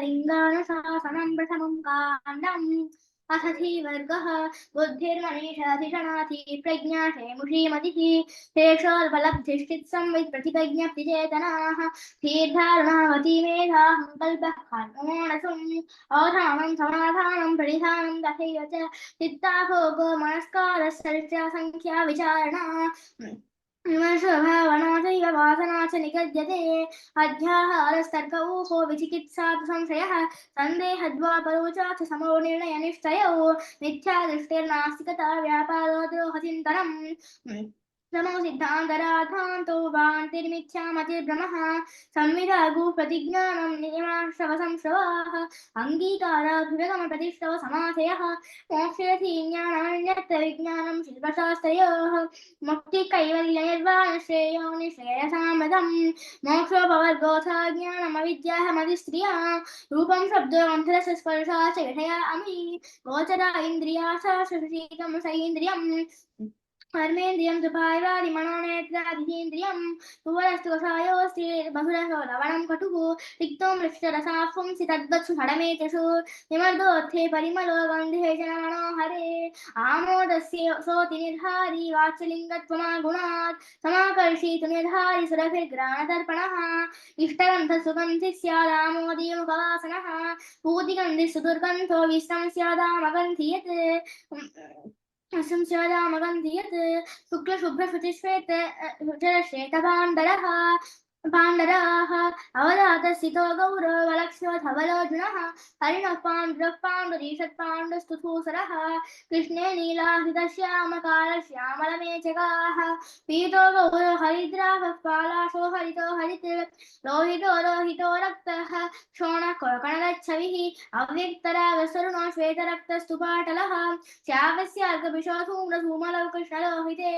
रामलिङ्गानुशासनं प्रथमं काण्डम् अथ धीवर्गः बुद्धिर्मनीषाधिषणाति प्रज्ञा हेमुषीमतिः तेषोल्पलब्धिश्चित्संवित् प्रतिप्रज्ञप्तिचेतनाः धीर्धारुणावती मेधाहं कल्पः कर्मोणसुम् अवधानं समाधानं प्रणिधानं तथैव च चित्ताभोगो मनस्कारस्य संख्या विचारणा विमर्शभावना चैव वासना च निगद्यते अध्याहारस्तर्क ऊहो विचिकित्सा संशयः सन्देहद्वापरो चाथ समो निर्णयनिश्चयो मिथ्यादृष्टिर्नास्तिकता व्यापारो द्रोहचिन्तनम् समो सिद्धान्तराधान्तो वान्तिर्मिथ्यामतिर्भ्रमः संविधागु प्रतिज्ञानं नियमाश्रवसंश्रवाः अङ्गीकाराभिगमप्रतिष्ठव समाशयः मोक्षयति ज्ञानमन्यत्र विज्ञानं शिल्पशास्त्रयोः मुक्तिकैवल्यनिर्वाणश्रेयो निःश्रेयसामृतम् मोक्षोपवर्गोऽथ ज्ञानमविद्याहमतिस्त्रिया रूपं शब्दोऽन्धरस्य स्पर्शा च विषया अमी गोचरा इन्द्रिया शीतं स इन्द्रियम् कर्मेन्द्रियं सुपायवादिमनोनेत्रादिन्द्रियं सुवरस्तु कषायोऽस्ति मधुरसो लवणं कटुः तिक्तो मृष्टरसापुंसि तद्वत्सु षडमेतसु विमर्दोऽर्थे परिमलो गन्धे च मनोहरे आमोदस्य सोति निर्धारी वाच्यलिङ्गत्वमागुणात् समाकर्षीतु निर्धारि सुरभिर्ग्राणदर्पणः इष्टगन्धसुगन्धिः स्यादामोदीमुखवासनः पूतिगन्धिः सुदुर्गन्धो विश्रं स्यादामगन्धि संस्यादामगन्धि यत् शुक्लशुभ्रशुचिश्वेत श्वेतपाण्डरः पाण्डराः अवधातस्थितो गौरवलक्ष्योधवलोजुनः हरिणः पाण्डुरः पाण्डुरीषत्पाण्डुस्तुथूसरः कृष्णे नीलाहितश्यामकालश्यामलमेचकाः पीतो गौरो हरिद्रावः पालाशो हरितो हरित् लोहितो रक्तः क्षोणः कणगच्छविः अव्यक्तरागस्वरुणो श्वेतरक्तस्तु पाटलः श्यावस्यार्कविशोधूम्रधूमलौकृष्णलोहिते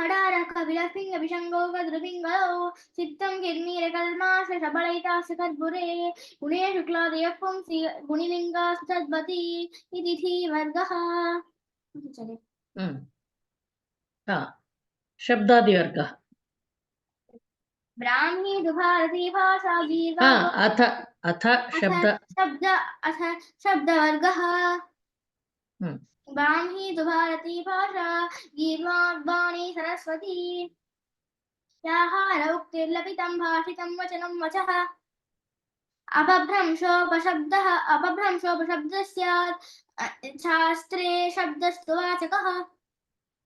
अडारकविलपिङ्गविशङ्गौ गद्रुपिङ्गलौ चित्तं किर्मीरकल्माशबलैतास्य तद्भुरे गुणे शुक्लादयः पुंसि गुणिलिङ्गास्तु तद्वती इति धीवर्गः शब्दादिवर्गः ब्राह्मी दुभारती भाषा अथ शब्दवर्गः ब्राह्मी दुभारती भाषा गीर्वाग्वाणी सरस्वती याहार उक्तिर्लपितं भाषितं वचनं वचः अपभ्रंशोपशब्दः स्यात् शास्त्रे शब्दस्तु वाचकः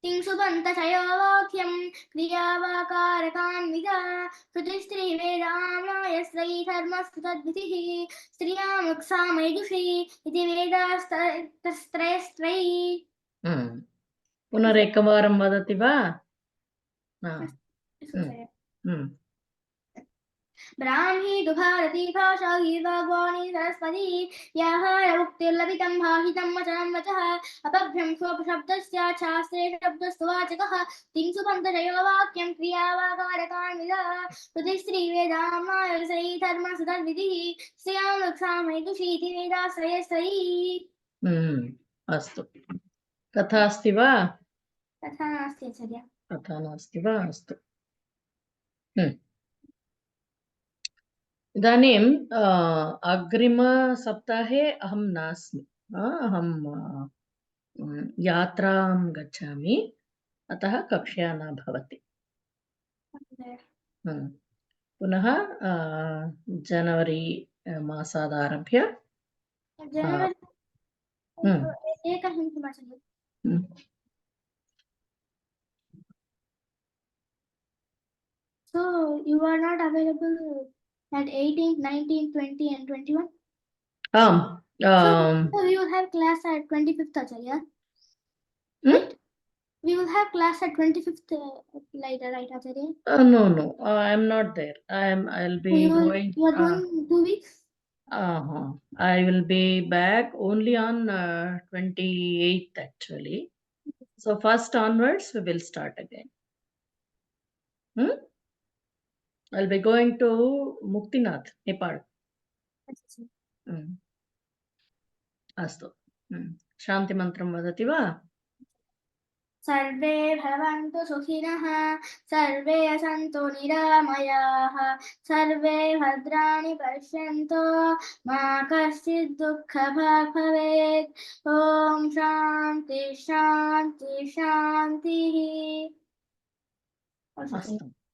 तिंसुबन्तचयोवाक्यं क्रियावाकारकान्विता श्रुतिस्त्रीवेदाम्नायस्त्रै धर्मस्तु तद्विधिः स्त्रियामुक्सामैजुषी इति वेदास्त्रयस्त्रै पुनरेकवारं वदति वा? ब्राह्मी दुभारती भाषा गीर्वाग्वाणी सरस्वती याहार उक्तिर्लपितं भाषितं वचनं वचः अपभ्रंशोपशब्दस्यात् शास्त्रे शब्दस्तु वाचकः तिंसुबन्तचयो वाक्यं क्रियावाकारकान्विता श्रुतिस्त्रीवेदाम्नायस्त्रै धर्मस्तु तद्विधिः स्त्रियामुक्सामैजुषीति वेदाश्रयस्त्रै अस्तु तथा अस्ति वा? तथा नास्ति आचार्य। तथा नास्ति वा? अस्तु इदानीम् अग्रिमसप्ताहे अहं नास्मि, अहं यात्रां गच्छामि, अतः कक्षा न भवति। पुनः January मासादारभ्य So you are not available at 18th, 19th, 20 and 21? So we will have class at 25th, Acharya. Right? We will have class at 25th later, right, Acharya? No, I am not there. I'll be going. You are going 2 weeks? I will be back only on 28th actually. So first onwards we will start again. I'll be going to Muktinath, Nepal. Astu. Shanti mantram vadati va? सर्वे भवन्तु सुखिनः सर्वे सन्तु निरामयाः सर्वे भद्राणि पश्यन्तु मा कश्चित् दुःखभाग् भवेत् ॐ शान्ति शान्ति शान्तिः अस्तु